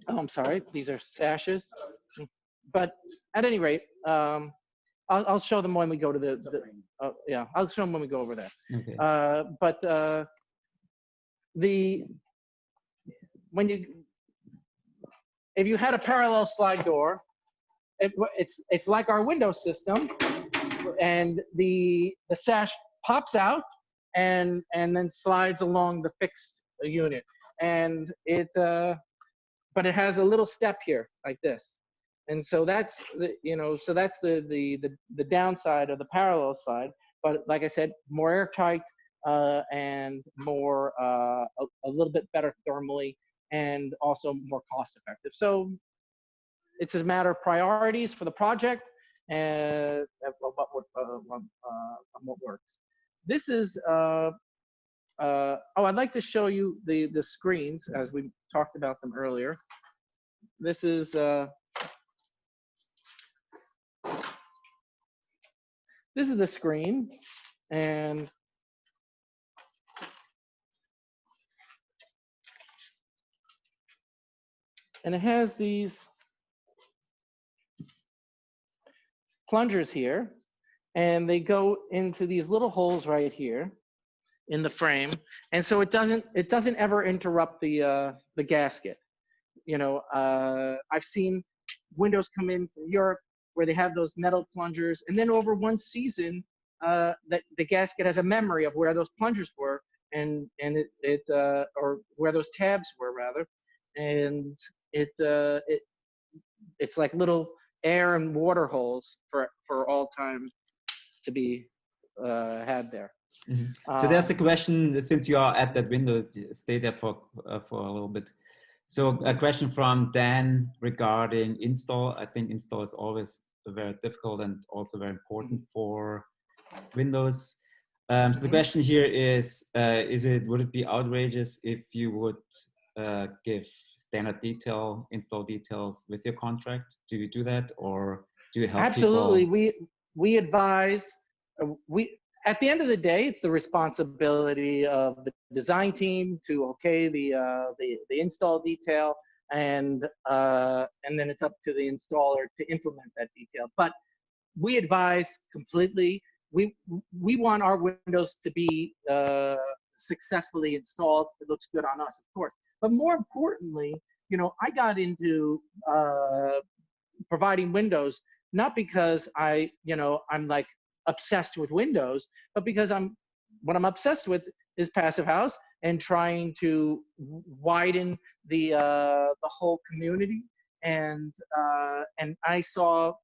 oh, I'm sorry, these are sashes. But at any rate, I'll show them when we go to yeah, I'll show them when we go over there. Okay. If you had a parallel slide door, it's like our window system, and the sash pops out and then slides along the fixed unit, and but it has a little step here like this, and so that's the downside of the parallel slide. But like I said, more airtight and more a little bit better thermally, and also more cost effective. So it's a matter of priorities for the project and what works. This is I'd like to show you the screens as we talked about them earlier. This is the screen, and it has these plungers here, and they go into these little holes right here in the frame, and so it doesn't ever interrupt the gasket. You know, I've seen windows come in from Europe where they have those metal plungers, and then over one season, that the gasket has a memory of where those plungers were, and or where those tabs were rather, and it's like little air and water holes for all time to be had there. Mm-hmm. So there's a question, since you are at that window, stay there for a little bit. So a question from Dan regarding install. I think install is always very difficult and also very important for Windows. So the question here is would it be outrageous if you would give standard install details with your contract? Do you do that, or do you help Absolutely. people? We advise, at the end of the day, it's the responsibility of the design team to okay the install detail, and then it's up to the installer to implement that detail. But we advise completely. We want our windows to be successfully installed. It looks good on us, of course. But more importantly, you know, I got into providing windows not because I'm like obsessed with Windows, but because what I'm obsessed with is passive house and trying to widen the whole community. And I saw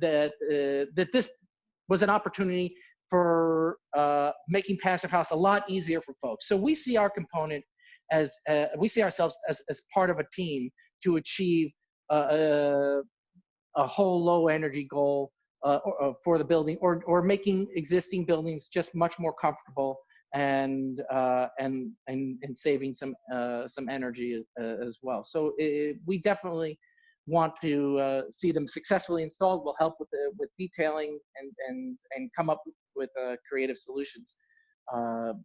that this was an opportunity for making passive house a lot easier for folks. So we see our component as we see ourselves as part of a team to achieve a whole low energy goal for the building, or making existing buildings just much more comfortable and saving some energy as well. So we definitely want to see them successfully installed. We'll help with detailing and come up with creative solutions.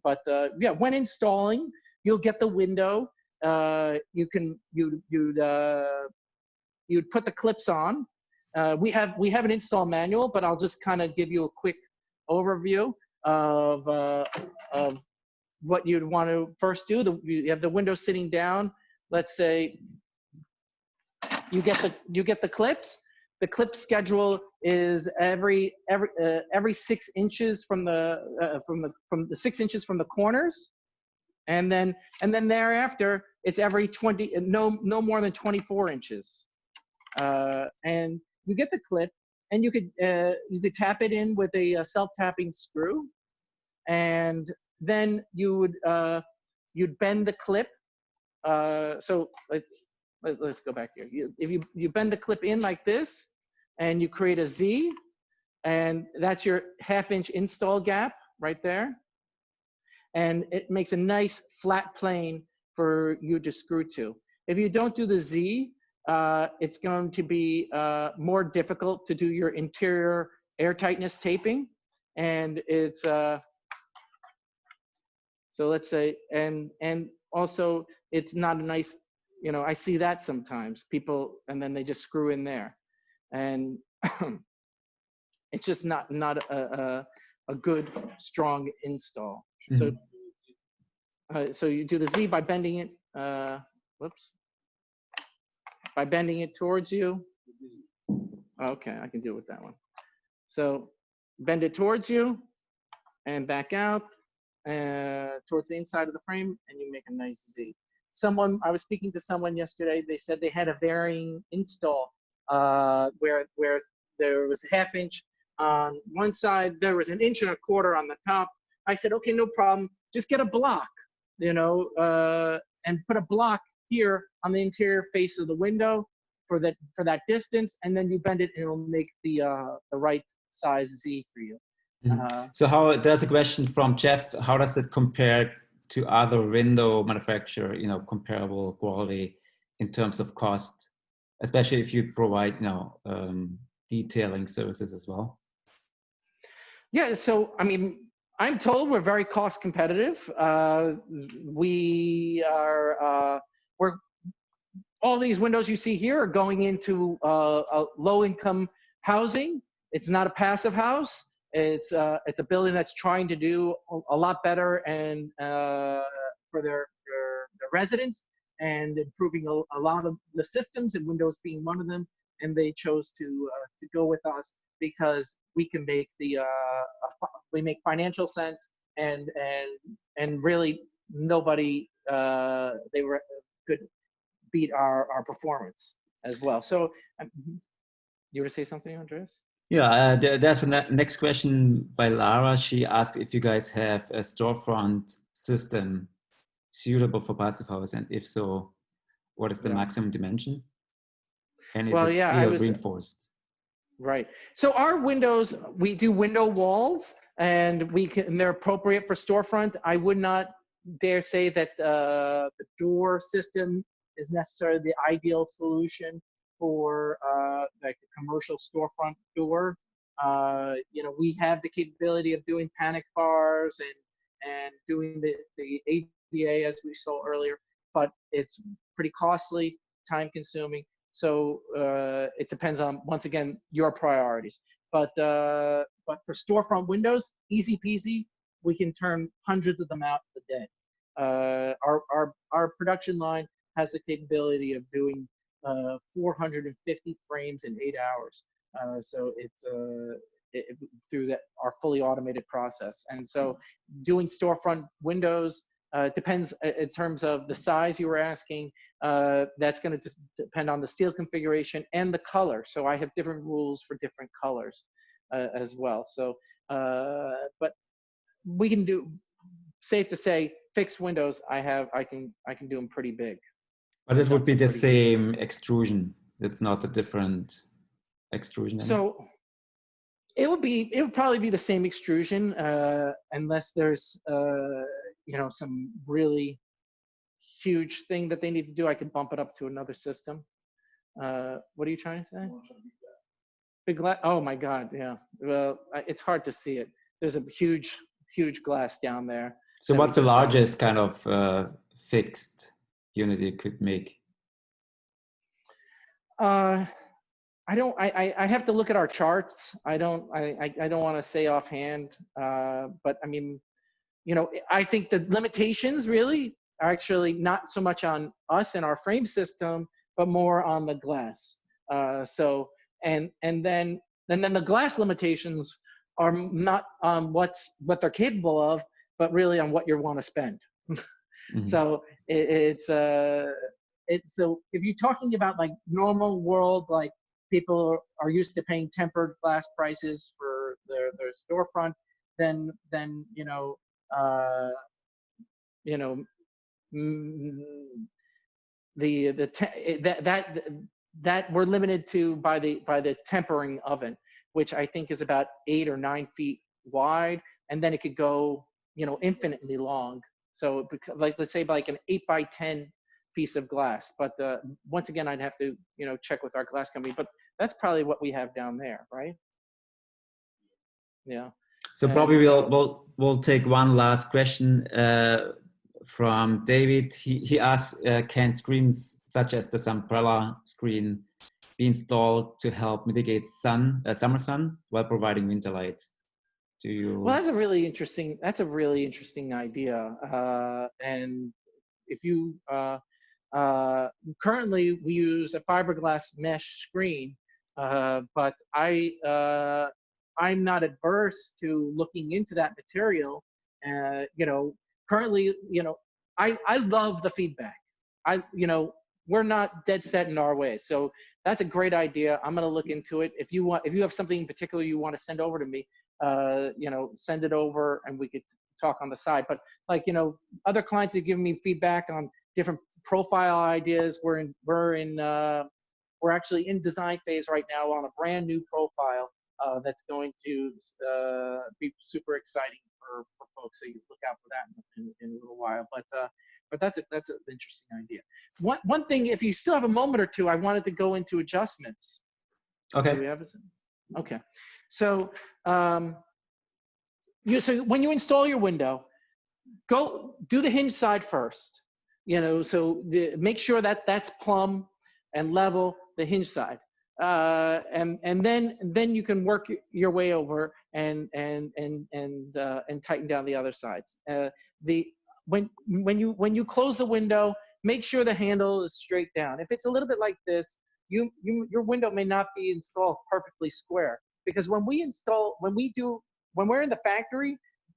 But yeah, when installing, you'll get the window. You'd put the clips on. We have an install manual, but I'll just kind of give you a quick overview of what you'd want to first do. You have the window sitting down. Let's say you get the clips. The clip schedule is every 6 inches from the 6 inches from the corners, and then thereafter it's every 20, no more than 24 inches. And you get the clip, and you could tap it in with a self-tapping screw, and then you'd bend the clip. So let's go back here. If you bend the clip in like this, and you create a Z, and that's your 1/2-inch install gap right there, and it makes a nice flat plane for you to screw to. If you don't do the Z, it's going to be more difficult to do your interior air tightness taping, and it's so let's say, and also it's not a nice, you know, I see that sometimes people, and then they just screw in there, and it's just not a good strong install. Mhm. So you do the Z by bending it. Whoops. By bending it towards you. Okay, I can deal with that one. So bend it towards you and back out towards the inside of the frame, and you make a nice Z. I was speaking to someone yesterday, they said they had a varying install where there was a 1/2-inch on one side, there was 1.25 inches on the top. I said, okay, no problem, just get a block, you know, and put a block here on the interior face of the window for that distance, and then you bend it and it'll make the right size Z for you. So how, there's a question from Jeff, how does it compare to other window manufacturer, you know, comparable quality in terms of cost, especially if you provide, you know, detailing services as well? Yeah, so I mean, I'm told we're very cost competitive. All these windows you see here are going into a low-income housing. It's not a passive house. It's a building that's trying to do a lot better and for their residents, and improving a lot of the systems, and Windows being one of them. And they chose to go with us because we can make we make financial sense, and really nobody could beat our performance as well. So you were to say something, Andreas? Yeah, there's a next question by Lara. She asked if you guys have a storefront system suitable for passive house, and if so, what is the maximum dimension? And is it still reinforced? Right. So our windows, we do window walls, and they're appropriate for storefront. I would not dare say that the door system is necessarily the ideal solution for like a commercial storefront door. You know, we have the capability of doing panic bars and doing the ADA as we saw earlier, but it's pretty costly, time consuming. So it depends on, once again, your priorities. But for storefront windows, easy peasy. We can turn hundreds of them out a day. Our production line has the capability of doing 450 frames in 8 hours. So it's through our fully automated process. And so doing storefront windows depends in terms of the size you were asking. That's going to depend on the steel configuration and the color. So I have different rules for different colors as well. So, but we can do, safe to say, fixed windows. I can do them pretty big. But it would be the same extrusion. It's not a different extrusion. So it would probably be the same extrusion unless there's you know, some really huge thing that they need to do. I could bump it up to another system. What are you trying to say? Big glass. Oh my God, yeah. Well, it's hard to see it. There's a huge glass down there. So what's the largest kind of fixed unit you could make? I have to look at our charts. I don't want to say offhand, but I mean, you know, I think the limitations really are actually not so much on us and our frame system, but more on the glass. So and then the glass limitations are not on what they're capable of, but really on what you want to spend. Mm-hmm. So so if you're talking about like normal world, like people are used to paying tempered glass prices for their storefront, then you know, that we're limited to by the tempering oven, which I think is about 8 or 9 feet wide, and then it could go, infinitely long. So like, let's say like an 8 by 10 piece of glass. But once again, I'd have to, check with our glass company, but that's probably what we have down there, right? Yeah. So probably we'll take one last question from David. He asked, can screens such as this umbrella screen be installed to help mitigate summer sun while providing winter light? Well, that's a really interesting idea. And if you currently we use a fiberglass mesh screen, but I'm not adverse to looking into that material. Currently, I love the feedback. We're not dead set in our ways. So that's a great idea. I'm going to look into it. If you have something in particular you want to send over to me, send it over and we could talk on the side. But other clients have given me feedback on different profile ideas. We're actually in design phase right now on a brand new profile that's going to be super exciting for folks. So you look out for that in a little while. But that's an interesting idea. One thing, if you still have a moment or two, I wanted to go into adjustments. Okay. Do we have this? Okay. So so when you install your window, go do the hinge side first. So make sure that that's plumb and level, the hinge side, and then you can work your way over and tighten down the other sides. When you close the window, make sure the handle is straight down. If it's a little bit like this, your window may not be installed perfectly square, because when we're in the factory,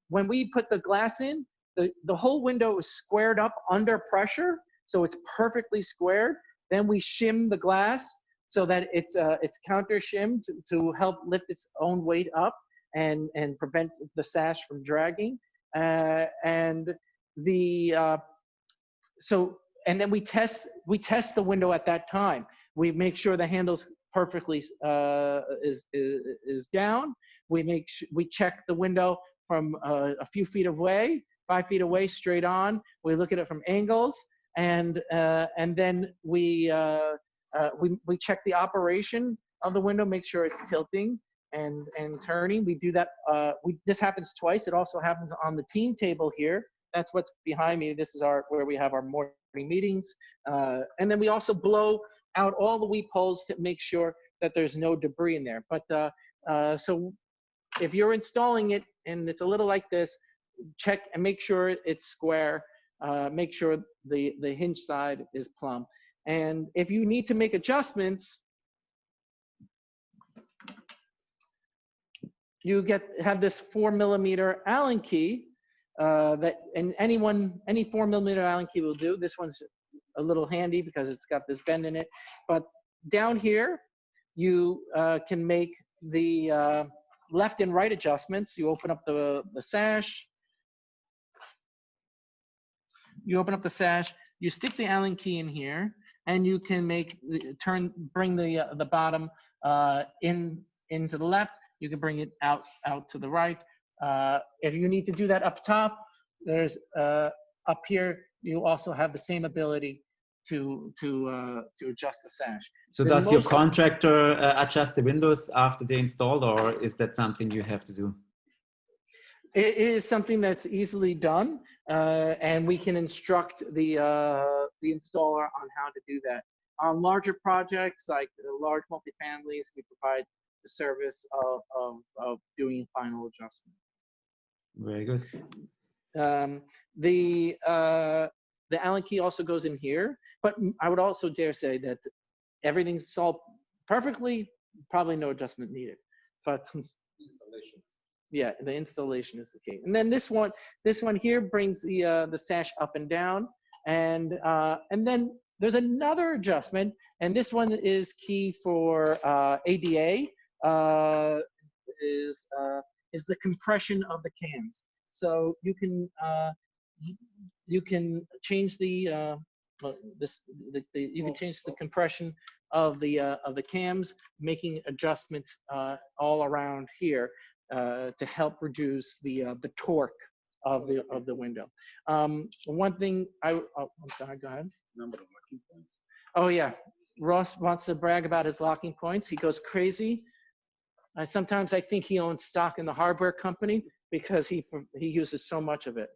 when we put the glass in, the whole window is squared up under pressure, so it's perfectly squared. Then we shim the glass so that it's counter shimmed to help lift its own weight up and prevent the sash from dragging. And then we test the window at that time. We make sure the handle's perfectly is down. We check the window from a few feet away, 5 feet away, straight on. We look at it from angles, and then we check the operation of the window, make sure it's tilting and turning. We do that. This happens twice. It also happens on the team table here. That's what's behind me. This is where we have our morning meetings, and then we also blow out all the weep holes to make sure that there's no debris in there. But so if you're installing it and it's a little like this, check and make sure it's square. Make sure the hinge side is plumb. And if you need to make adjustments, you have this 4mm Allen key and any 4mm Allen key will do. This one's a little handy because it's got this bend in it. But down here, you can make the left and right adjustments. You open up the sash. You open up the sash. You stick the Allen key in here, and you can bring the bottom into the left. You can bring it out to the right. If you need to do that up top, there's up here. You also have the same ability to adjust the sash. So does your contractor adjust the windows after they installed, or is that something you have to do? It is something that's easily done, and we can instruct the installer on how to do that. On larger projects like large multifamilies, we provide the service of doing final adjustment. Very good. The Allen key also goes in here, but I would also dare say that everything's solved perfectly, probably no adjustment needed. But installation. Yeah, the installation is the key. And then this one here brings the sash up and down, and then there's another adjustment, and this one is key for ADA, is the compression of the cams. So you can change the you can change the compression of the cams, making adjustments all around here to help reduce the torque of the window. One thing I'm sorry, go ahead. Number of locking points. Oh yeah, Ross wants to brag about his locking points. He goes crazy. Sometimes I think he owns stock in the hardware company because he uses so much of it.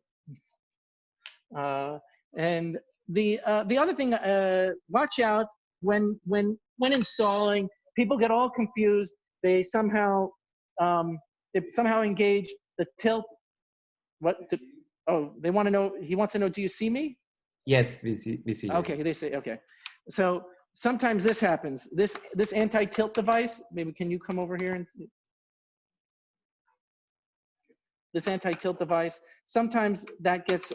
And the other thing, watch out when installing. People get all confused. They somehow engage the tilt. They want to know. He wants to know. Do you see me? Yes, we see. Okay, they say okay. So sometimes this happens. This anti-tilt device. Maybe can you come over here and see? This anti-tilt device. Sometimes that gets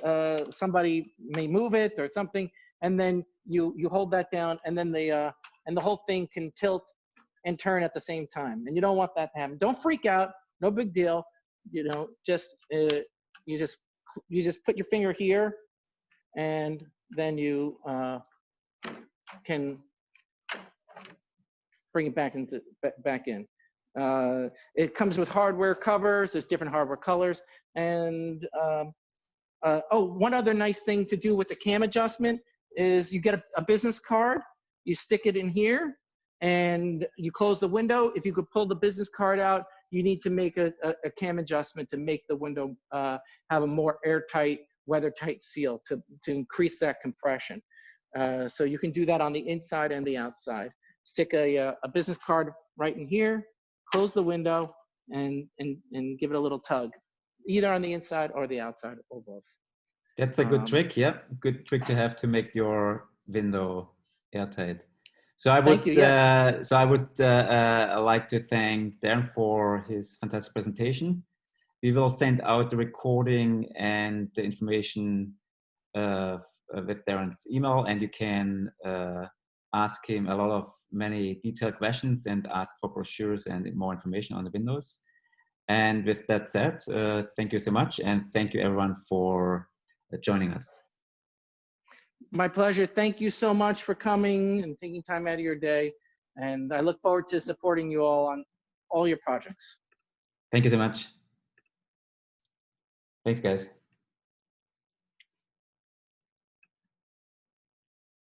somebody may move it or something, and then you hold that down, and then the whole thing can tilt and turn at the same time, and you don't want that to happen. Don't freak out. No big deal. You know, just you just put your finger here, and then you can bring it back in. It comes with hardware covers. There's different hardware colors. And one other nice thing to do with the cam adjustment is you get a business card, you stick it in here, and you close the window. If you could pull the business card out, you need to make a cam adjustment to make the window have a more airtight, weather-tight seal to increase that compression. So you can do that on the inside and the outside. Stick a business card right in here, close the window, and give it a little tug, either on the inside or the outside, or both. That's a good trick, yeah. Good trick to have to make your window airtight. So I would, yes. Like to thank Darren for his fantastic presentation. We will send out the recording and the information with Darren's email, and you can ask him many detailed questions and ask for brochures and more information on the windows. And with that said, thank you so much, and thank you everyone for joining us. My pleasure. Thank you so much for coming and taking time out of your day. And I look forward to supporting you all on all your projects. Thank you so much. Thanks, guys.